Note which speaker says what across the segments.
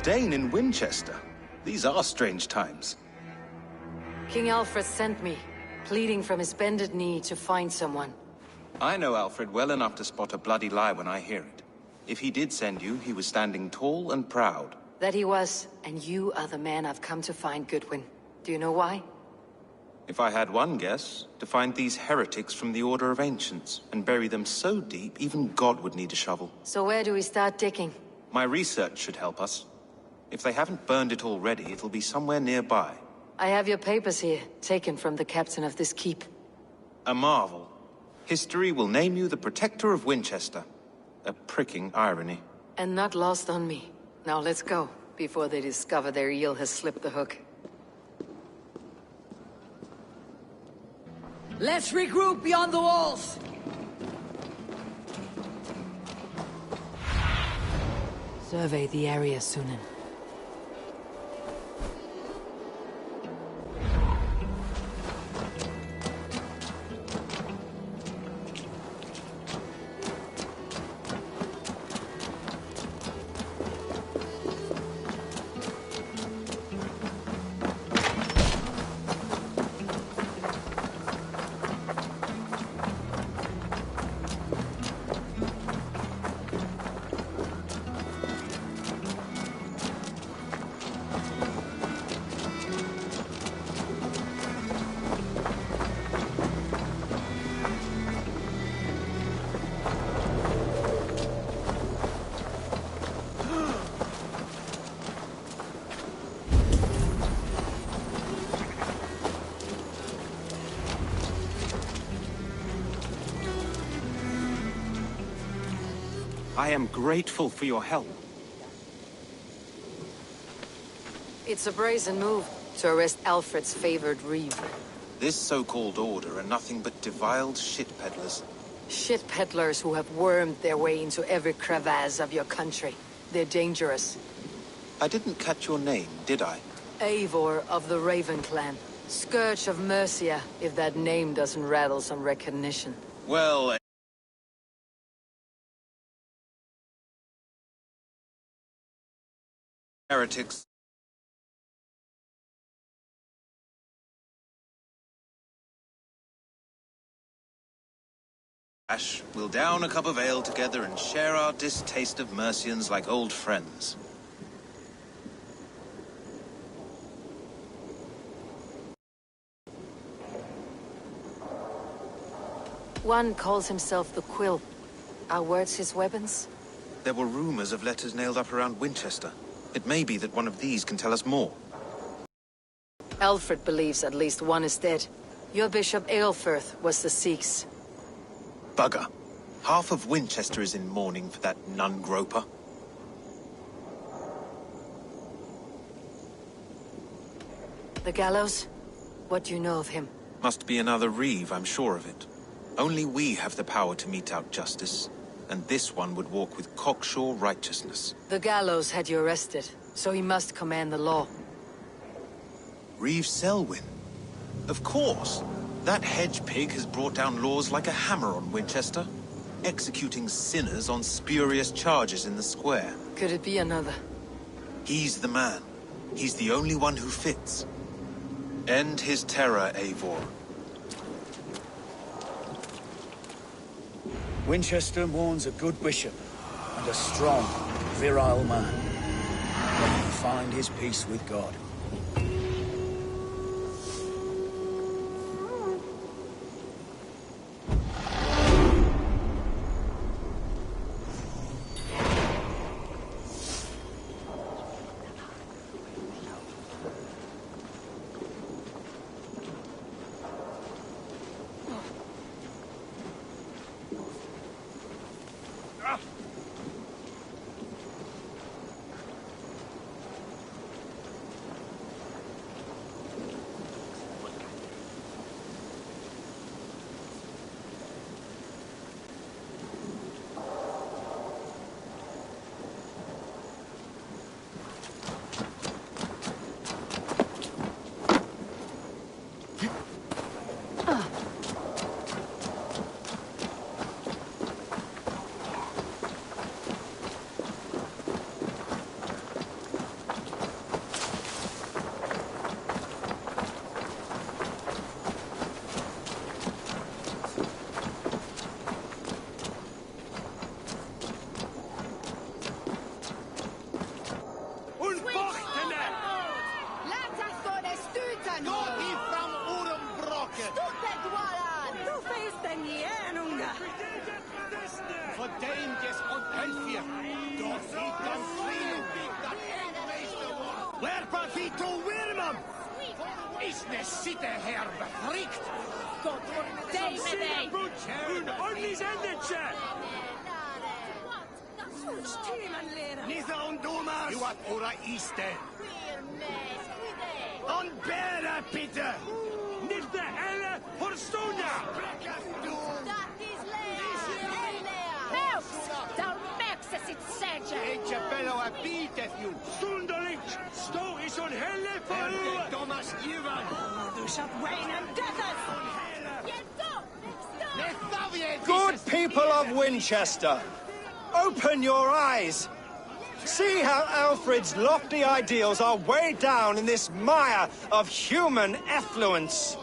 Speaker 1: Dane in Winchester. These are strange times.
Speaker 2: King Alfred sent me, pleading from his bended knee to find someone.
Speaker 1: I know Alfred well enough to spot a bloody lie when I hear it. If he did send you, he was standing tall and proud.
Speaker 2: That he was, and you are the man I've come to find, Goodwin. Do you know why?
Speaker 1: If I had one guess, to find these heretics from the Order of Ancients, and bury them so deep, even God would need a shovel.
Speaker 2: So where do we start digging?
Speaker 1: My research should help us. If they haven't burned it already, it'll be somewhere nearby.
Speaker 2: I have your papers here, taken from the captain of this keep.
Speaker 1: A marvel. History will name you the Protector of Winchester. A pricking irony.
Speaker 2: And not lost on me. Now let's go, before they discover their eel has slipped the hook.
Speaker 3: Let's regroup beyond the walls!
Speaker 2: Survey the area, Sunan.
Speaker 1: I am grateful for your help.
Speaker 2: It's a brazen move to arrest Alfred's favored reeve.
Speaker 1: This so-called order are nothing but deviled shit peddlers.
Speaker 2: Shit peddlers who have wormed their way into every crevasse of your country. They're dangerous.
Speaker 1: I didn't catch your name, did I?
Speaker 2: Eivor of the Raven Clan. Scourge of Mercia, if that name doesn't rattle some recognition.
Speaker 1: Well... heretics. We'll down a cup of ale together and share our distaste of Mercians like old friends.
Speaker 2: One calls himself the Quill. Are words his weapons?
Speaker 1: There were rumors of letters nailed up around Winchester. It may be that one of these can tell us more.
Speaker 2: Alfred believes at least one is dead. Your Bishop Aelfirth was the Sikhs.
Speaker 1: Bugger. Half of Winchester is in mourning for that nun-groper.
Speaker 2: The gallows? What do you know of him?
Speaker 1: Must be another reeve, I'm sure of it. Only we have the power to mete out justice, and this one would walk with cocksure righteousness.
Speaker 2: The gallows had you arrested, so he must command the law.
Speaker 1: Reeve Selwyn? Of course! That hedge pig has brought down laws like a hammer on Winchester, executing sinners on spurious charges in the square.
Speaker 2: Could it be another?
Speaker 1: He's the man. He's the only one who fits. End his terror, Eivor.
Speaker 4: Winchester mourns a good bishop and a strong, virile man. May he find his peace with God.
Speaker 5: Werpa Vito Wirmam! Is ne sitte her befrikt?
Speaker 3: God wordt deze
Speaker 5: Hun onlis endetje!
Speaker 3: Stimen leren.
Speaker 5: Nitha on domas! Juat ora iste! On bera pitte! Nitha elle horstonia!
Speaker 3: Helps! Daar mexes it sedge.
Speaker 5: Eentje bello a bietet ju! Stundelich! Sto is on helle for Thomas Ivan!
Speaker 3: Du shalt reign and death.
Speaker 6: Good people of Winchester, open your eyes. See how Alfred's lofty ideals are weighed down in this mire of human effluence.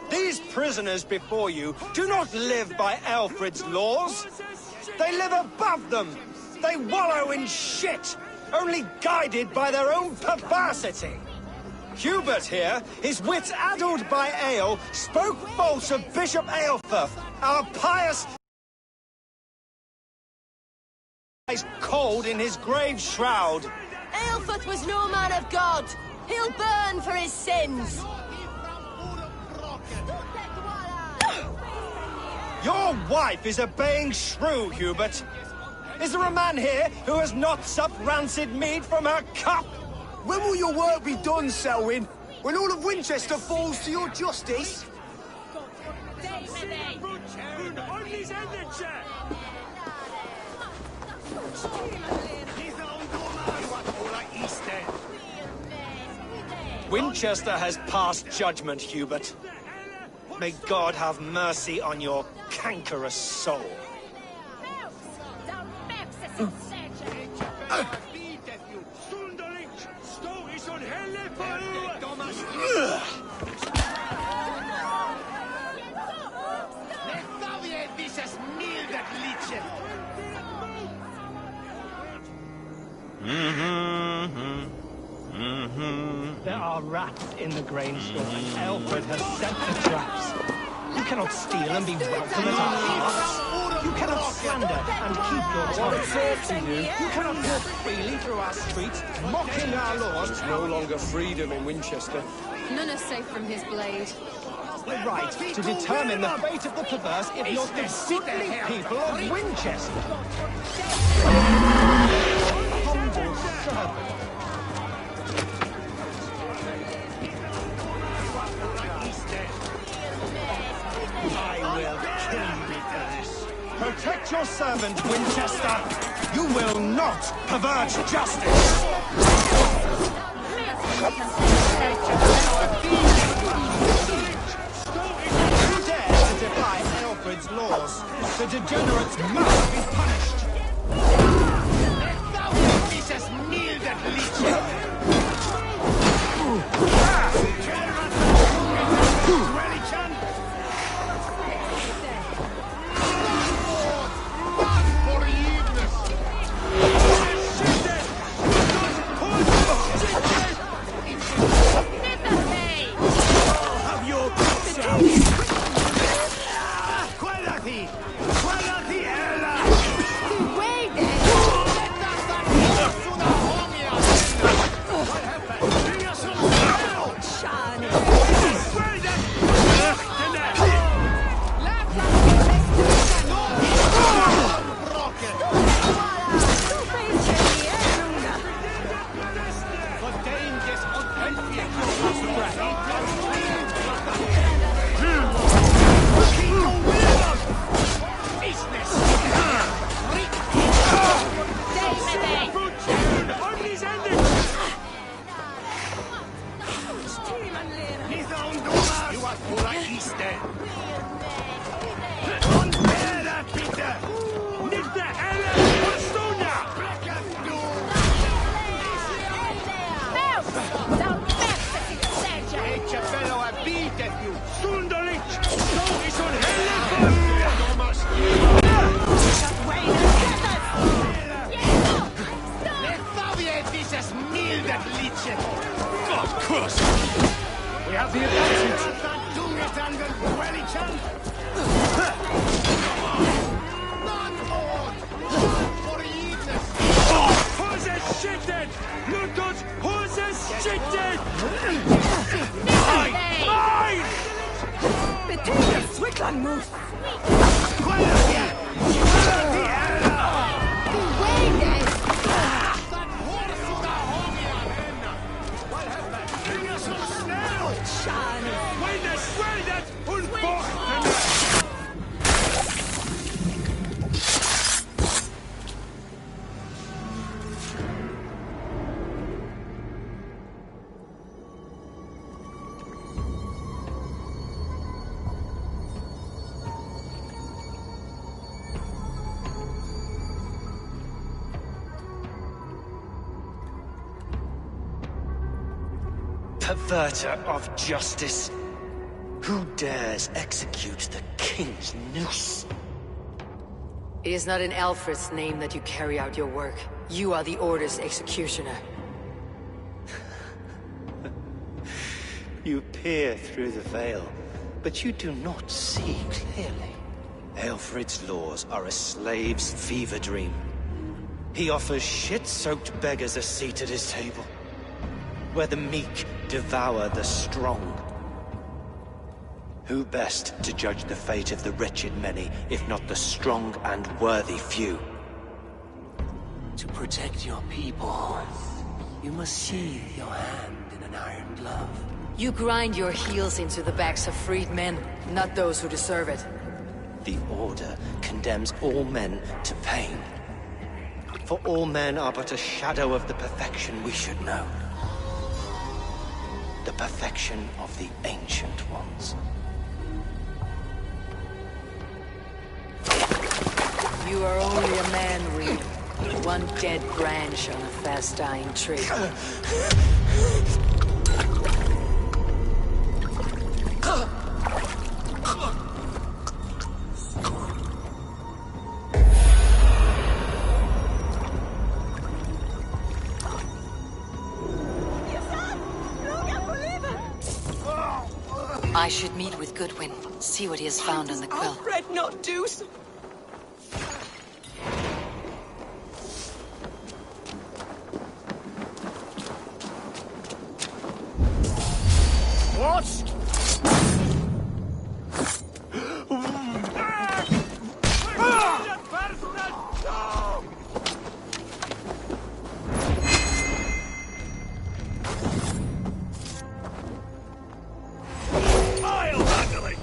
Speaker 6: These prisoners before you do not live by Alfred's laws. They live above them. They wallow in shit, only guided by their own perversity. Hubert here, his wits addled by ale, spoke false of Bishop Aelfirth, our pious... lies cold in his grave shroud.
Speaker 7: Aelfirth was no man of God. He'll burn for his sins.
Speaker 6: Your wife is a baying shrew, Hubert. Is there a man here who has not supped rancid mead from her cup?
Speaker 8: When will your work be done, Selwyn? When all of Winchester falls to your justice?
Speaker 5: Hun onlis endetje! Nitha on domas! Juat ora iste!
Speaker 6: Winchester has passed judgment, Hubert. May God have mercy on your cankerous soul. There are rats in the grain store, and Alfred has set the traps. You cannot steal and be welcome at our hearts. You cannot slander and keep your tongue. You cannot walk freely through our streets, mocking our laws.
Speaker 8: It's no longer freedom in Winchester.
Speaker 7: None are safe from his blade.
Speaker 6: The right to determine the fate of the perverse if not the goodly people of Winchester. Humble servant. I will kill you for this. Protect your servant, Winchester. You will not pervert justice. Who dares to defy Alfred's laws? The degenerates must be punished. We have the advantage.
Speaker 5: Shitted! Lutos horses shitted!
Speaker 3: Mine! The thing of Switzerland moves.
Speaker 6: Perverter of justice. Who dares execute the king's noose?
Speaker 2: It is not in Alfred's name that you carry out your work. You are the Order's executioner.
Speaker 6: You peer through the veil, but you do not see clearly. Alfred's laws are a slave's fever dream. He offers shit-soaked beggars a seat at his table, where the meek devour the strong. Who best to judge the fate of the wretched many, if not the strong and worthy few?
Speaker 9: To protect your people, you must sheathe your hand in an iron glove.
Speaker 2: You grind your heels into the backs of freed men, not those who deserve it.
Speaker 6: The Order condemns all men to pain. For all men are but a shadow of the perfection we should know. The perfection of the Ancient Ones.
Speaker 2: You are only a man, Reed. One dead branch on a fast-dying tree. I should meet with Goodwin, see what he has found on the quill.
Speaker 3: Alfred not do so.
Speaker 5: What? I'll handle it!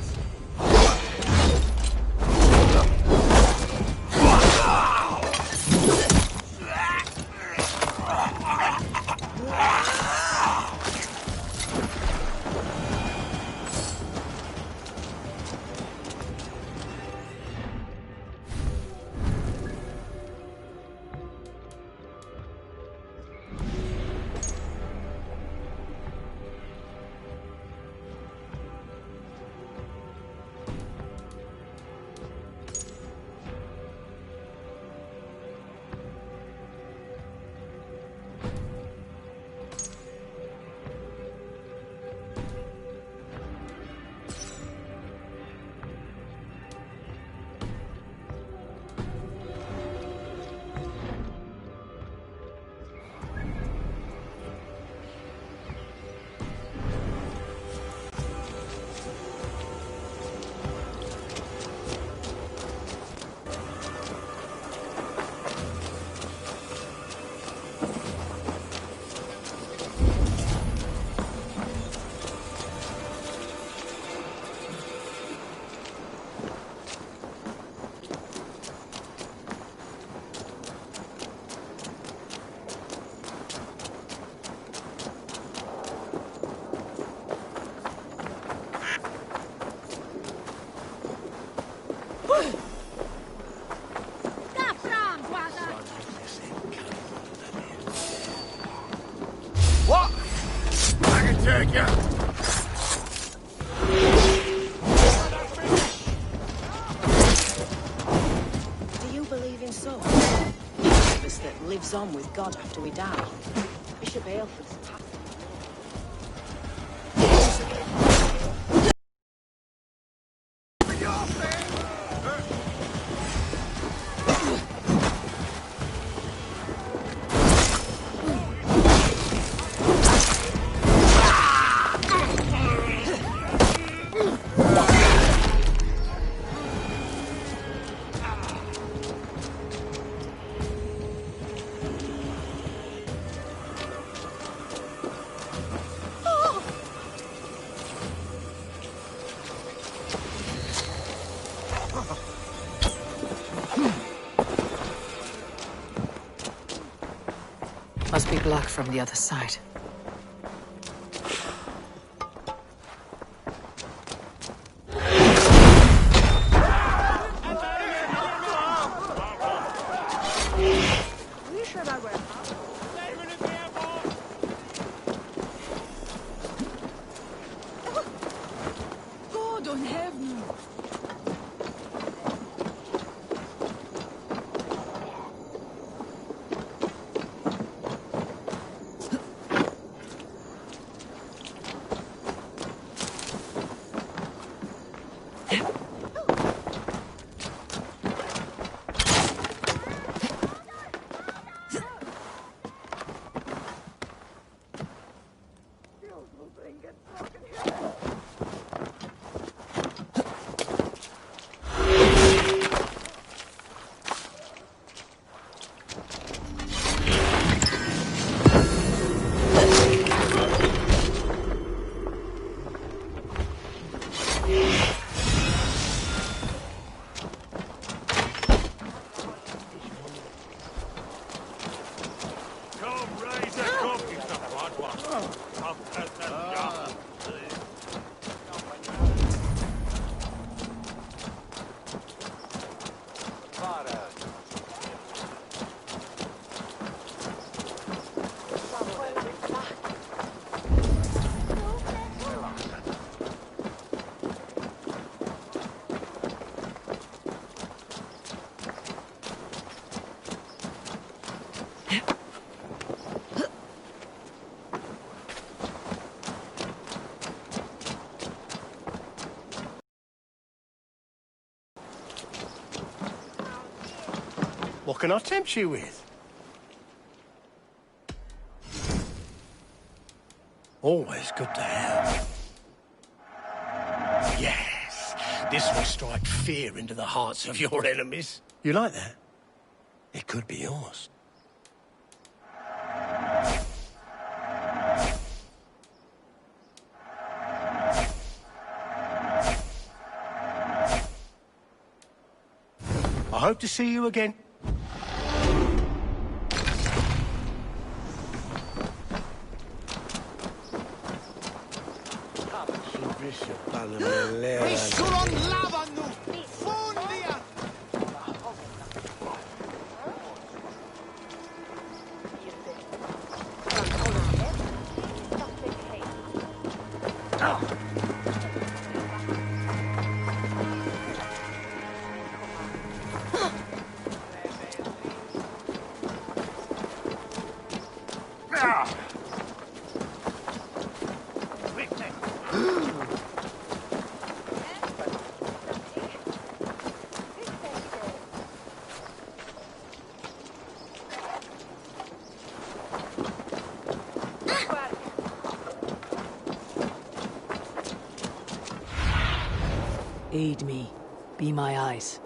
Speaker 8: What? I can take you.
Speaker 10: Do you believe in souls? Purpose that lives on with God after we die. Bishop Aelfred's path.
Speaker 2: Good luck from the other side.
Speaker 3: God on heaven!
Speaker 11: What can I tempt you with? Always good to have. Yes, this will strike fear into the hearts of your enemies. You like that? It could be yours. I hope to see you again.
Speaker 2: Aid me. Be my eyes.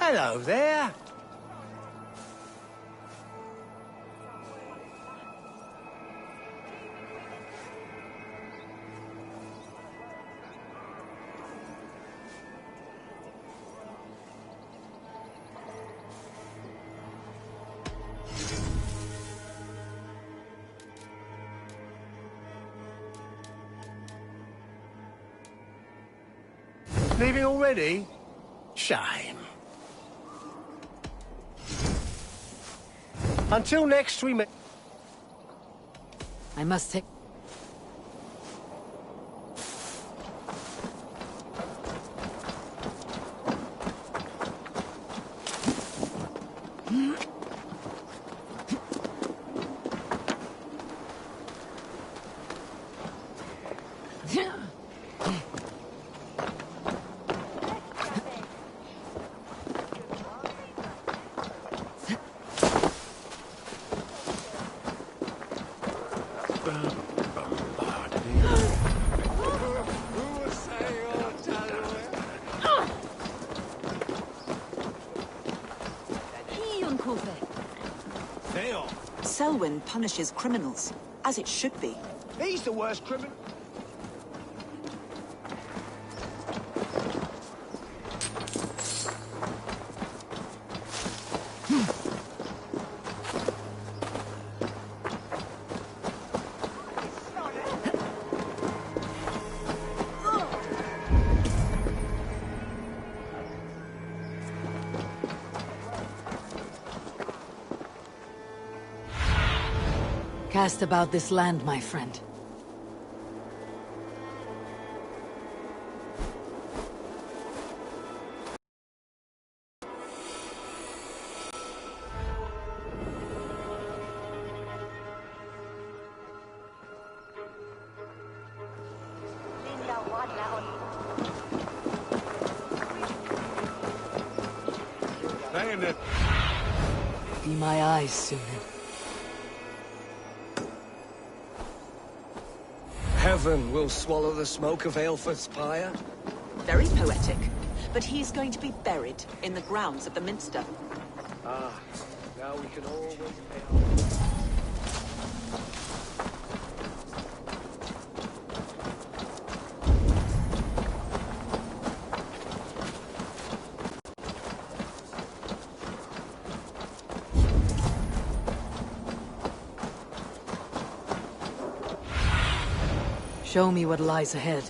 Speaker 11: Hello there. Leaving already? Shame. Until next we meet.
Speaker 2: I must take...
Speaker 12: Selwyn punishes criminals, as it should be.
Speaker 8: He's the worst criminal.
Speaker 2: Cast about this land, my friend. Be my eyes soon.
Speaker 8: Heaven will swallow the smoke of Aelfred's pyre.
Speaker 12: Very poetic. But he is going to be buried in the grounds of the Minster.
Speaker 8: Ah, now we can always pay
Speaker 2: Show me what lies ahead.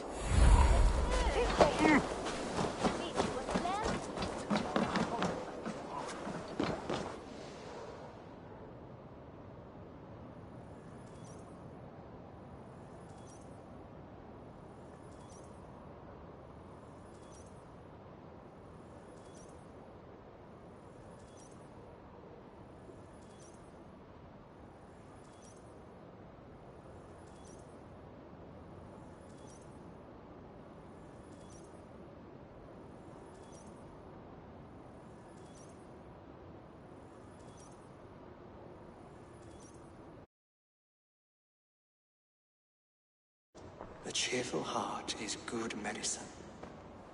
Speaker 13: A cheerful heart is good medicine,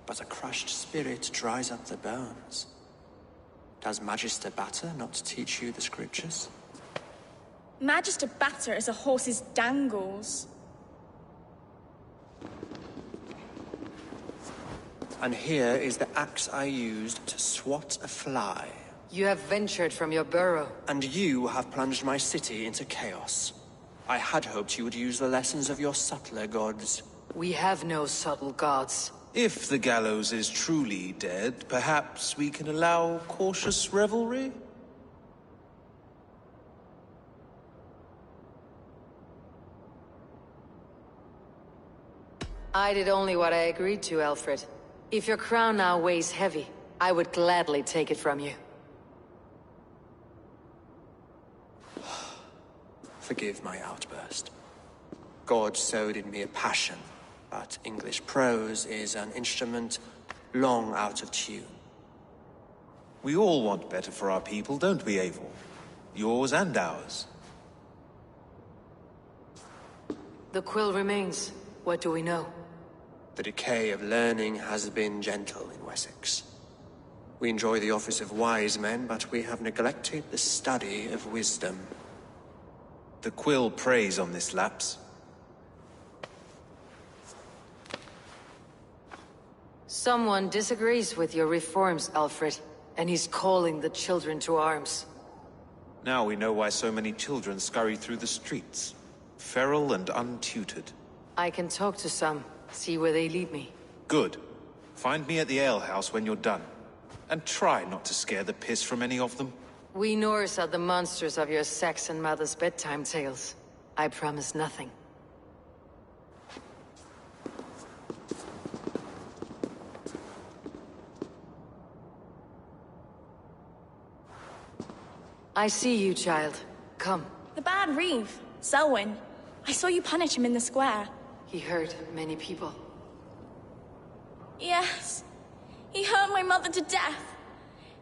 Speaker 13: but a crushed spirit dries up the bones. Does Magister Batter not teach you the scriptures?
Speaker 14: Magister Batter is a horse's dangles.
Speaker 13: And here is the axe I used to swat a fly.
Speaker 2: You have ventured from your burrow.
Speaker 13: And you have plunged my city into chaos. I had hoped you would use the lessons of your subtler gods.
Speaker 2: We have no subtle gods.
Speaker 1: If the gallows is truly dead, perhaps we can allow cautious revelry?
Speaker 2: I did only what I agreed to, Alfred. If your crown now weighs heavy, I would gladly take it from you.
Speaker 13: Forgive my outburst. God sowed in me a passion, but English prose is an instrument long out of tune.
Speaker 1: We all want better for our people, don't we, Eivor? Yours and ours.
Speaker 2: The quill remains. What do we know?
Speaker 13: The decay of learning has been gentle in Wessex. We enjoy the office of wise men, but we have neglected the study of wisdom.
Speaker 1: The quill preys on this lapse.
Speaker 2: Someone disagrees with your reforms, Alfred, and he's calling the children to arms.
Speaker 1: Now we know why so many children scurry through the streets, feral and untutored.
Speaker 2: I can talk to some, see where they lead me.
Speaker 1: Good. Find me at the alehouse when you're done. And try not to scare the piss from any of them.
Speaker 2: We Norse are the monsters of your Saxon mother's bedtime tales. I promise nothing. I see you, child. Come.
Speaker 14: The bad Reeve, Selwyn. I saw you punish him in the square.
Speaker 2: He hurt many people.
Speaker 14: Yes. He hurt my mother to death.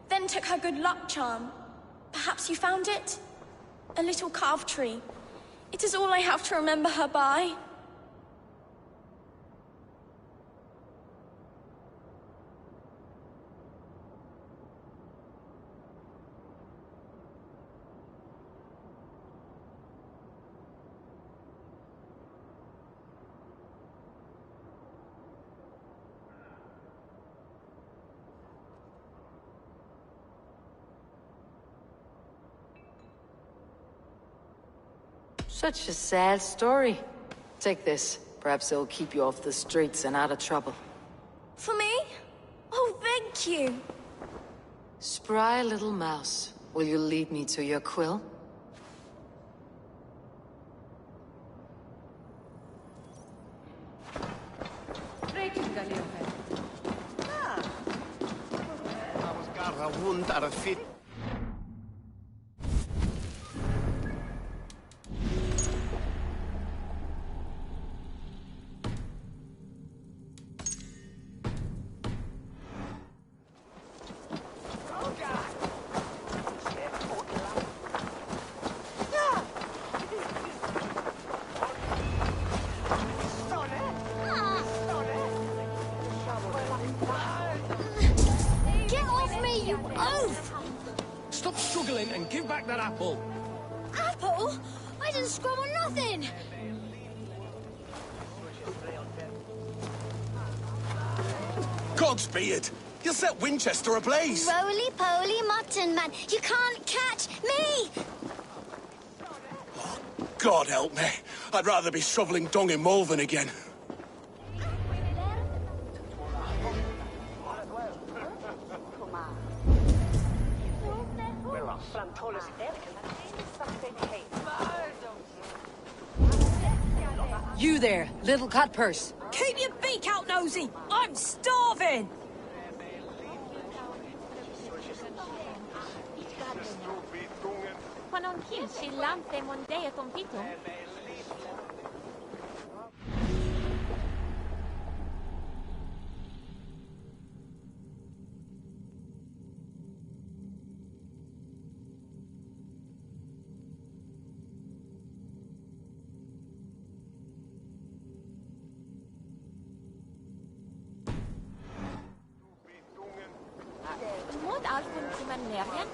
Speaker 14: Then took her good luck charm. Perhaps you found it? A little carved tree. It is all I have to remember her by.
Speaker 2: Such a sad story. Take this. Perhaps it'll keep you off the streets and out of trouble.
Speaker 14: For me? Oh, thank you.
Speaker 2: Spry little mouse. Will you lead me to your quill?
Speaker 7: Get off me, you oaf!
Speaker 11: Stop struggling and give back that apple.
Speaker 7: Apple? I didn't scrum on nothing!
Speaker 11: Godspeed! You'll set Winchester ablaze!
Speaker 7: Roly-poly mutton man, you can't catch me!
Speaker 11: God help me. I'd rather be shoveling dung in Malvern again.
Speaker 2: You there, little cut purse.
Speaker 3: Keep your beak out, nosy! I'm starving!
Speaker 15: Moet alvun kommer nergen.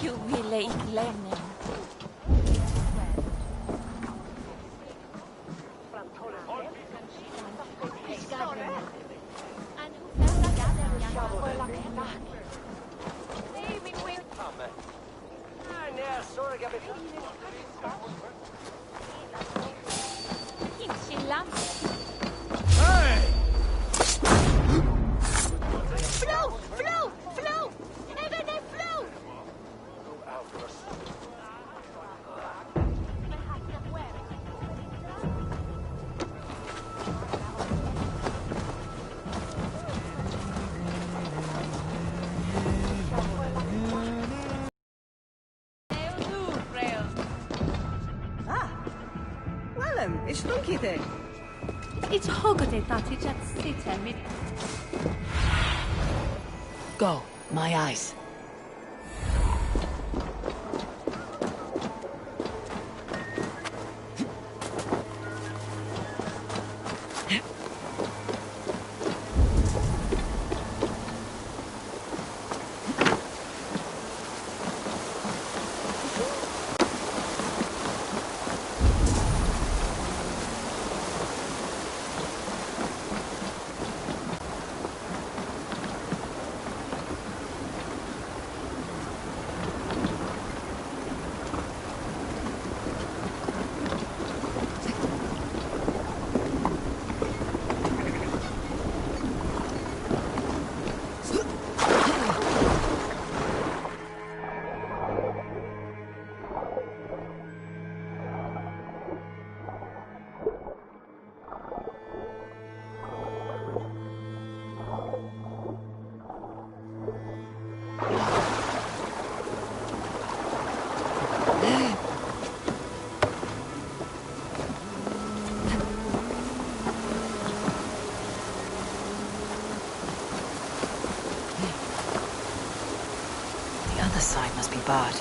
Speaker 15: Du ville ikke lämna.
Speaker 11: Hey!
Speaker 7: Flow! Flow! Flow! Even they flow!
Speaker 3: Well, it's Donkey then.
Speaker 15: It's hogget that it just sits and me.
Speaker 2: Go, my eyes. The other side must be barred.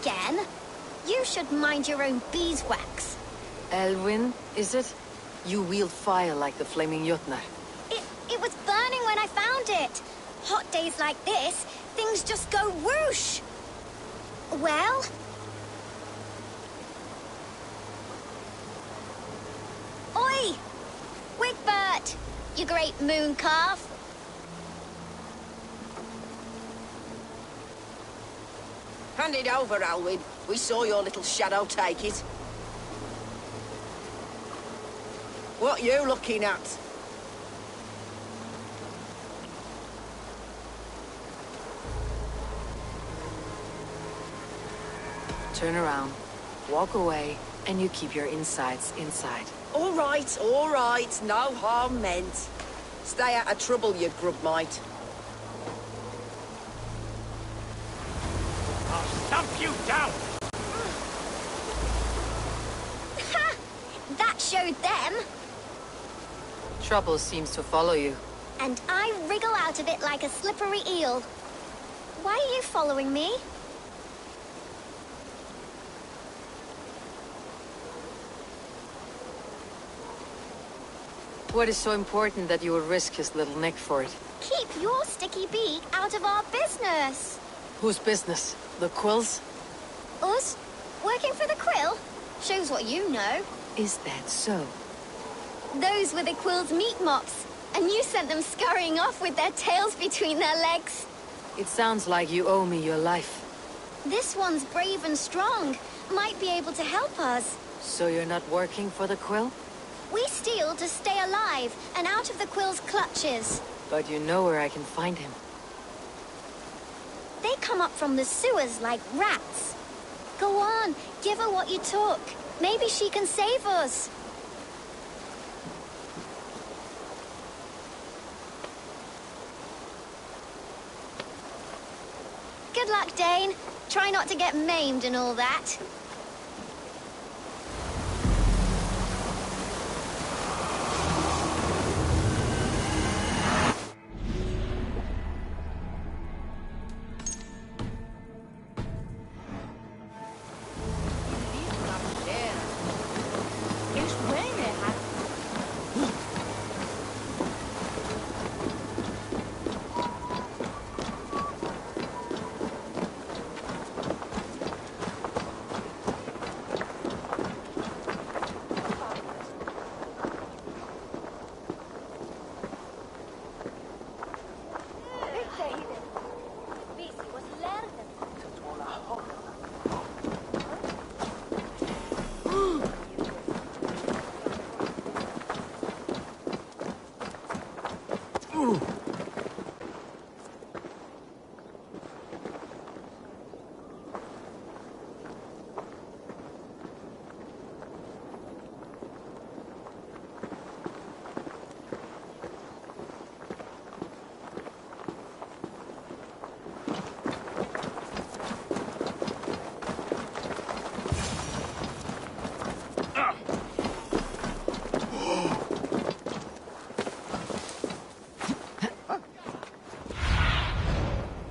Speaker 16: again? You should mind your own beeswax.
Speaker 2: Elwyn, is it? You wield fire like the flaming Jotnar.
Speaker 16: It was burning when I found it. Hot days like this, things just go whoosh. Well? Oi! Wigbert! You great moon calf!
Speaker 10: Hand it over, Alwyn. We saw your little shadow take it. What you looking at?
Speaker 2: Turn around, walk away, and you keep your insides inside.
Speaker 10: All right. No harm meant. Stay out of trouble, you grub mite.
Speaker 5: I'll stamp you down!
Speaker 16: Ha! That showed them.
Speaker 2: Trouble seems to follow you.
Speaker 16: And I wriggle out of it like a slippery eel. Why are you following me?
Speaker 2: What is so important that you would risk his little neck for it?
Speaker 16: Keep your sticky beak out of our business.
Speaker 2: Whose business? The Quill's?
Speaker 16: Us? Working for the Quill? Shows what you know.
Speaker 2: Is that so?
Speaker 16: Those were the Quill's meat mops, and you sent them scurrying off with their tails between their legs.
Speaker 2: It sounds like you owe me your life.
Speaker 16: This one's brave and strong. Might be able to help us.
Speaker 2: So you're not working for the Quill?
Speaker 16: We steal to stay alive and out of the Quill's clutches.
Speaker 2: But you know where I can find him.
Speaker 16: They come up from the sewers like rats. Go on, give her what you took. Maybe she can save us. Good luck, Dane. Try not to get maimed and all that.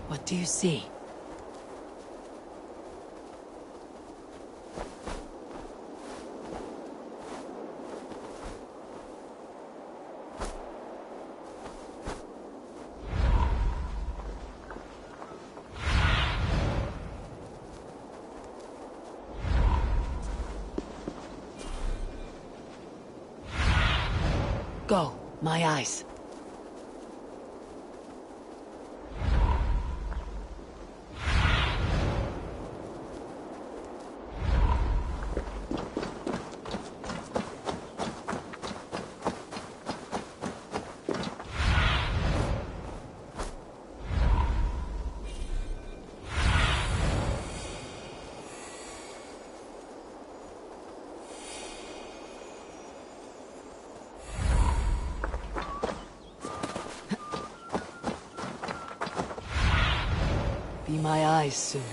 Speaker 2: What do you see? Go, my eyes. Be my eyes, Sunan.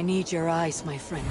Speaker 2: need your eyes, my friend.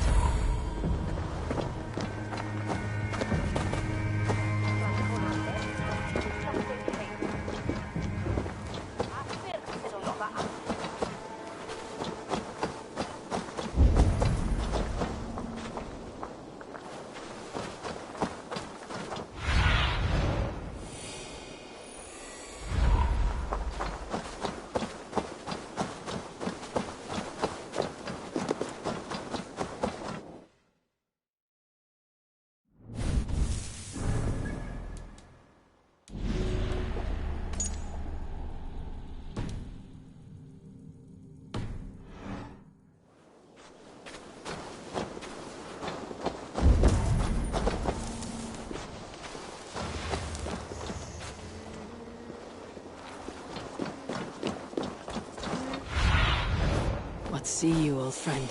Speaker 2: See you, old friend.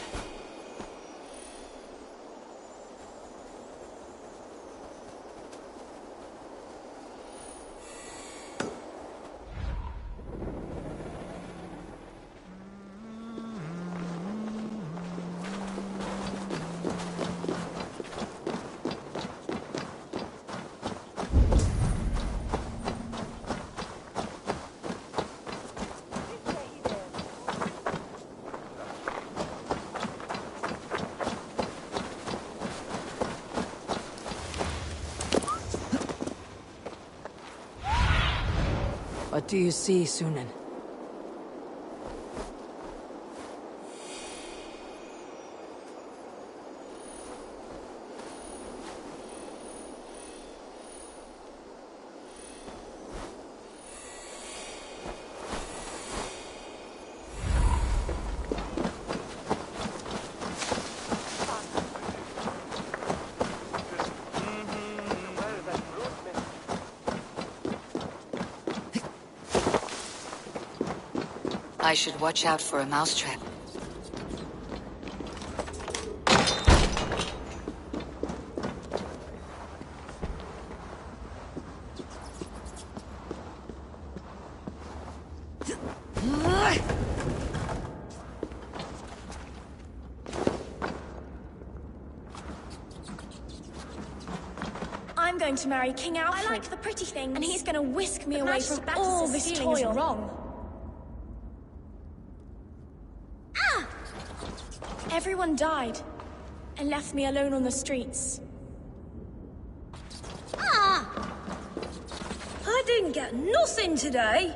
Speaker 2: What do you see, Sunan? I should watch out for a mousetrap.
Speaker 14: I'm going to marry King Alfred.
Speaker 16: I like the pretty things.
Speaker 14: And he's going to whisk me away
Speaker 16: Magister
Speaker 14: from
Speaker 16: Baptist
Speaker 14: all
Speaker 16: is
Speaker 14: this
Speaker 16: stealing is
Speaker 14: toil.
Speaker 16: wrong.
Speaker 14: Everyone died and left me alone on the streets.
Speaker 7: I didn't get nothing today.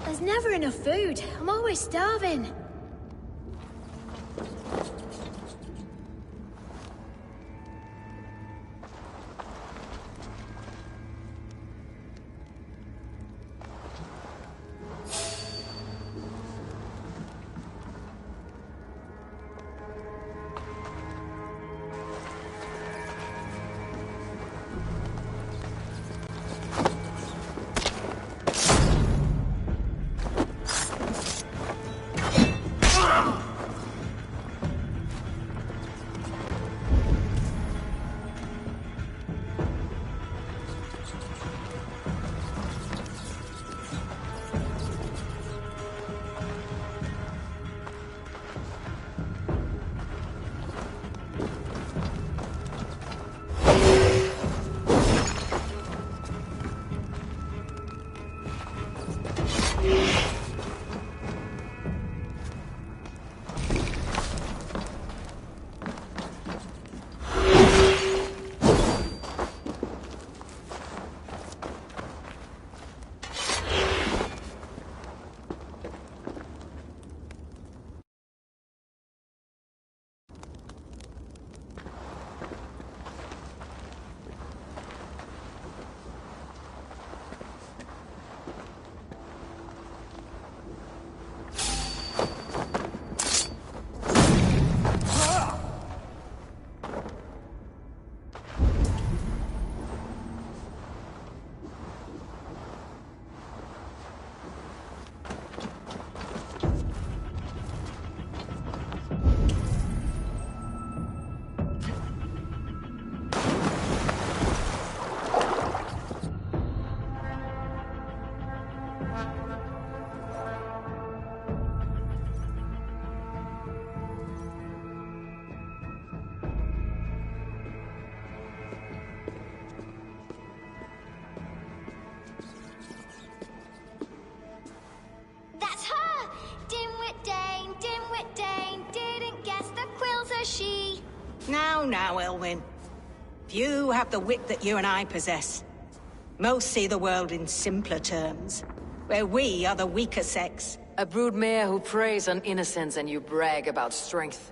Speaker 16: There's never enough food. I'm always starving.
Speaker 10: Now, Elwyn. Few have the wit that you and I possess. Most see the world in simpler terms, where we are the weaker sex.
Speaker 2: A broodmare who preys on innocence and you brag about strength.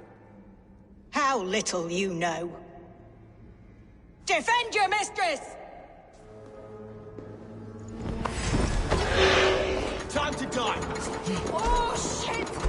Speaker 10: How little you know. Defend your mistress!
Speaker 3: Time to die!
Speaker 10: Oh, shit!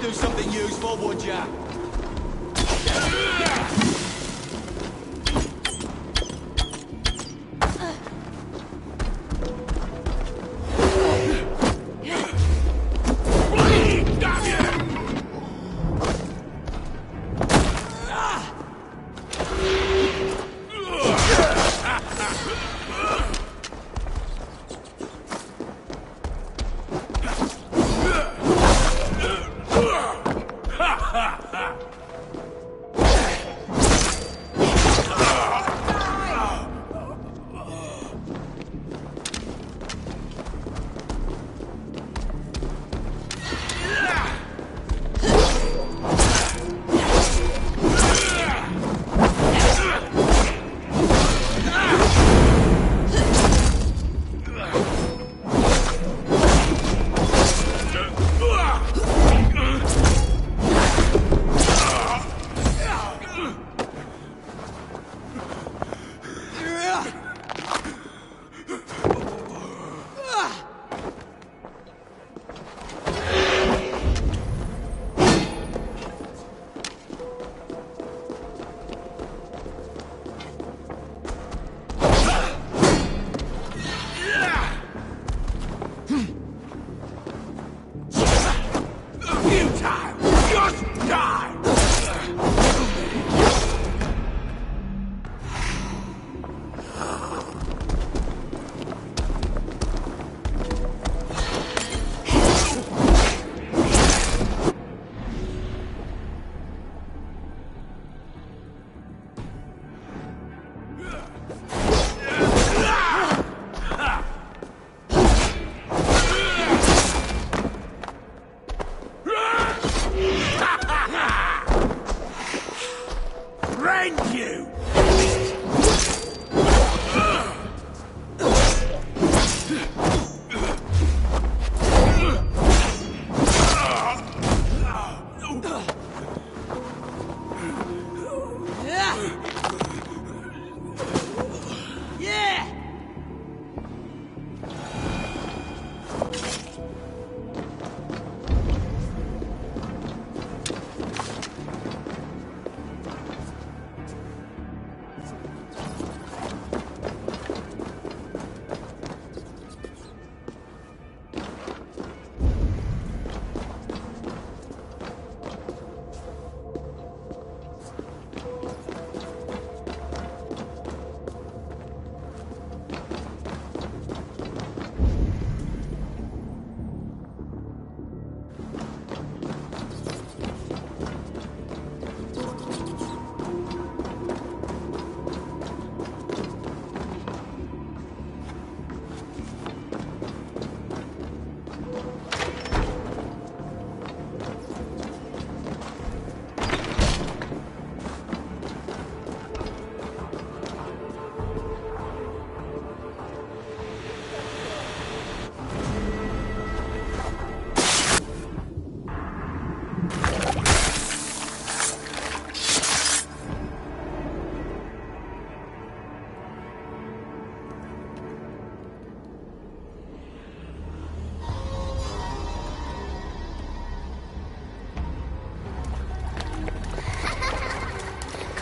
Speaker 3: Do something useful, would ya?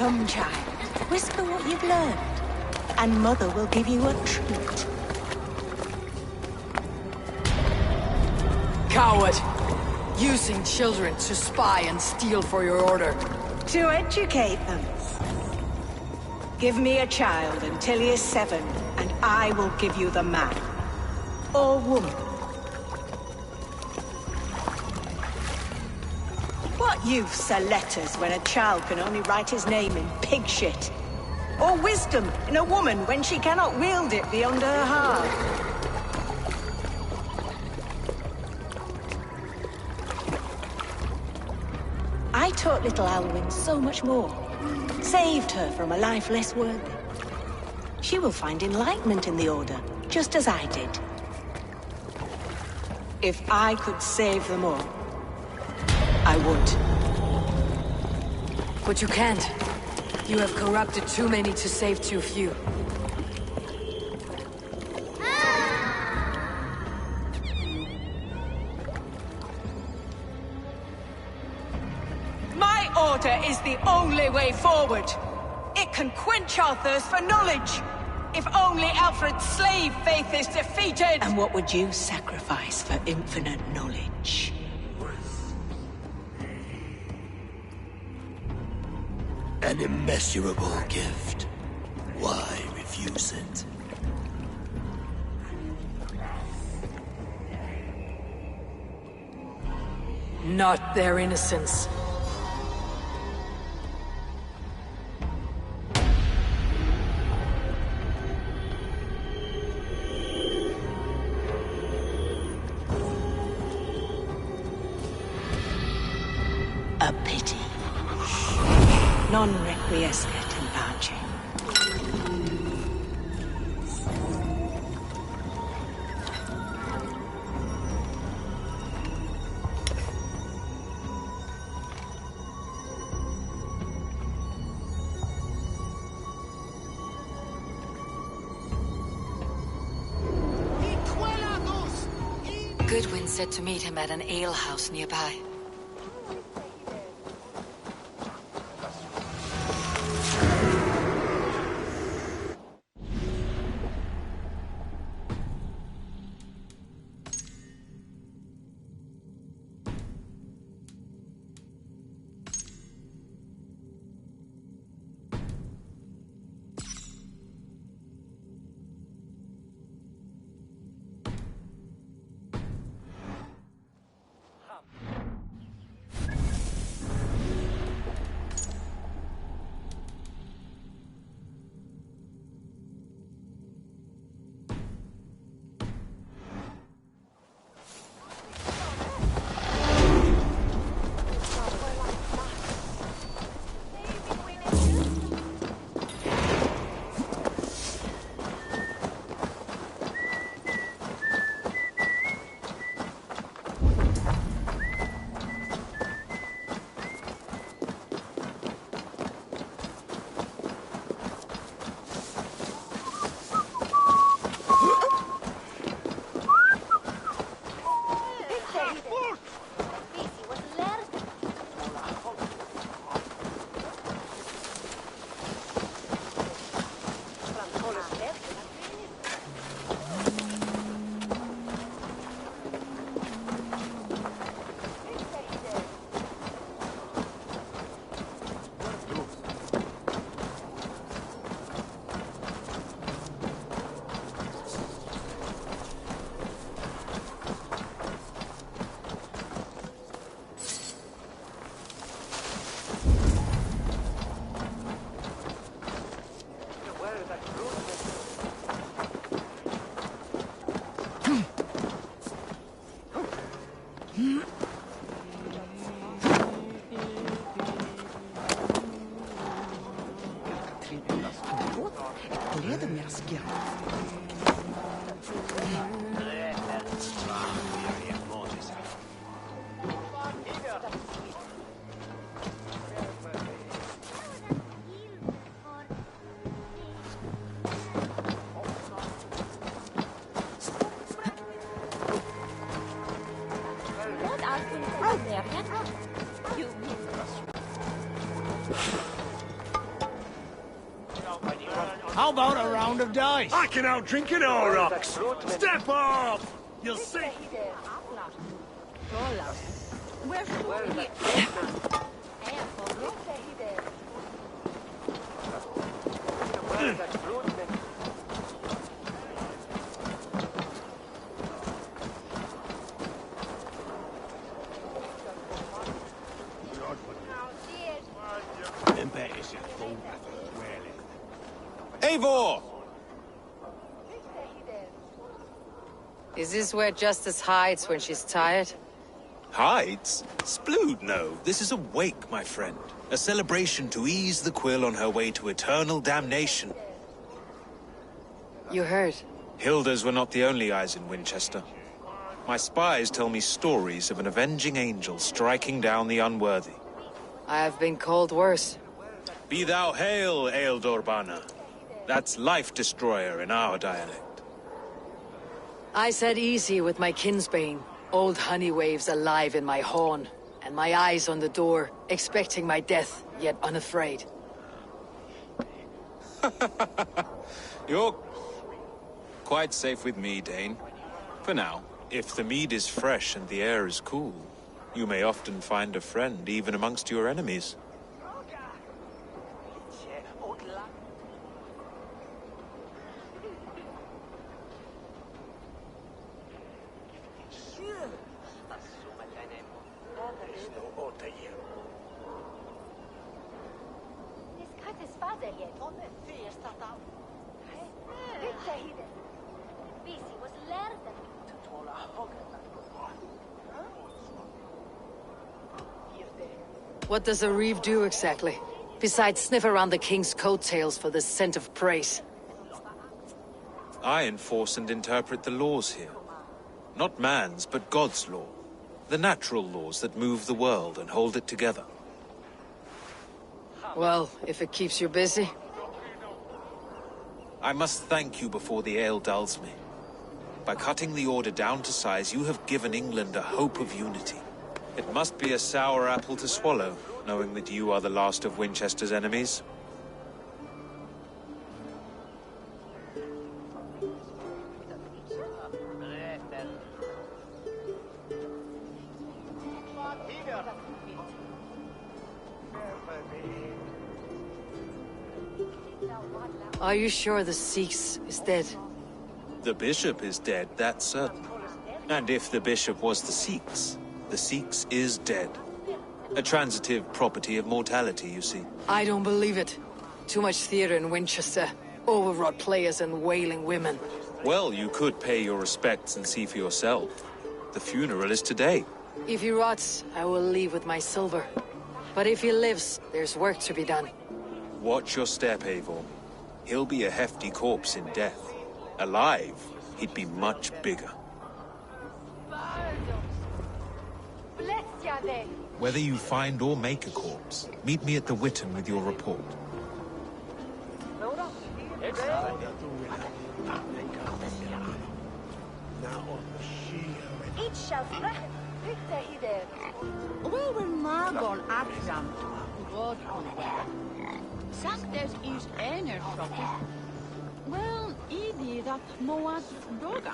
Speaker 10: Come, child. Whisper what you've learned, and Mother will give you a treat.
Speaker 2: Coward! Using children to spy and steal for your order.
Speaker 10: To educate them. Give me a child until he is 7, and I will give you the man. Or woman. What use are letters when a child can only write his name in pig shit? Or wisdom in a woman when she cannot wield it beyond her heart? I taught little Alwyn so much more. Saved her from a life less worthy. She will find enlightenment in the Order, just as I did. If I could save them all, I would.
Speaker 2: But you can't. You have corrupted too many to save too few.
Speaker 10: My order is the only way forward. It can quench our thirst for knowledge. If only Alfred's slave faith is defeated! And what would you sacrifice for infinite knowledge?
Speaker 11: An immeasurable gift. Why refuse it?
Speaker 2: Not their innocence.
Speaker 10: A pity. Non requiescat in pace.
Speaker 2: Goodwin said to meet him at an alehouse nearby.
Speaker 11: about a round of dice?
Speaker 5: I can outdrink an Aurochs! Step off! You'll see!
Speaker 1: Eivor!
Speaker 2: Is this where Justice hides when she's tired?
Speaker 1: Hides? Splood, no. This is a wake, my friend. A celebration to ease the quill on her way to eternal damnation.
Speaker 2: You heard.
Speaker 1: Hilda's were not the only eyes in Winchester. My spies tell me stories of an avenging angel striking down the unworthy.
Speaker 2: I have been called worse.
Speaker 1: Be thou hail, Ealdor. That's Life Destroyer in our dialect.
Speaker 2: I said easy with my kinsbane. Old honey waves alive in my horn, and my eyes on the door, expecting my death, yet unafraid.
Speaker 1: You're quite safe with me, Dane. For now, if the mead is fresh and the air is cool, you may often find a friend even amongst your enemies.
Speaker 2: What does a reeve do exactly? Besides sniff around the king's coattails for the scent of praise.
Speaker 1: I enforce and interpret the laws here. Not man's, but God's law. The natural laws that move the world and hold it together.
Speaker 2: Well, if it keeps you busy.
Speaker 1: I must thank you before the ale dulls me. By cutting the order down to size, you have given England a hope of unity. It must be a sour apple to swallow, knowing that you are the last of Winchester's enemies.
Speaker 2: Are you sure the Sikhs is dead?
Speaker 1: The bishop is dead, that's certain. And if the bishop was the Sikhs is dead. A transitive property of mortality, you see.
Speaker 2: I don't believe it. Too much theater in Winchester. Overwrought players and wailing women.
Speaker 1: Well, you could pay your respects and see for yourself. The funeral is today.
Speaker 2: If he rots, I will leave with my silver. But if he lives, there's work to be done.
Speaker 1: Watch your step, Eivor. He'll be a hefty corpse in death. Alive, he'd be much bigger. Whether you find or make a corpse, meet me at the Witten with your report.
Speaker 17: Saktes is einer Schotte. Well, idi dat moat dogan.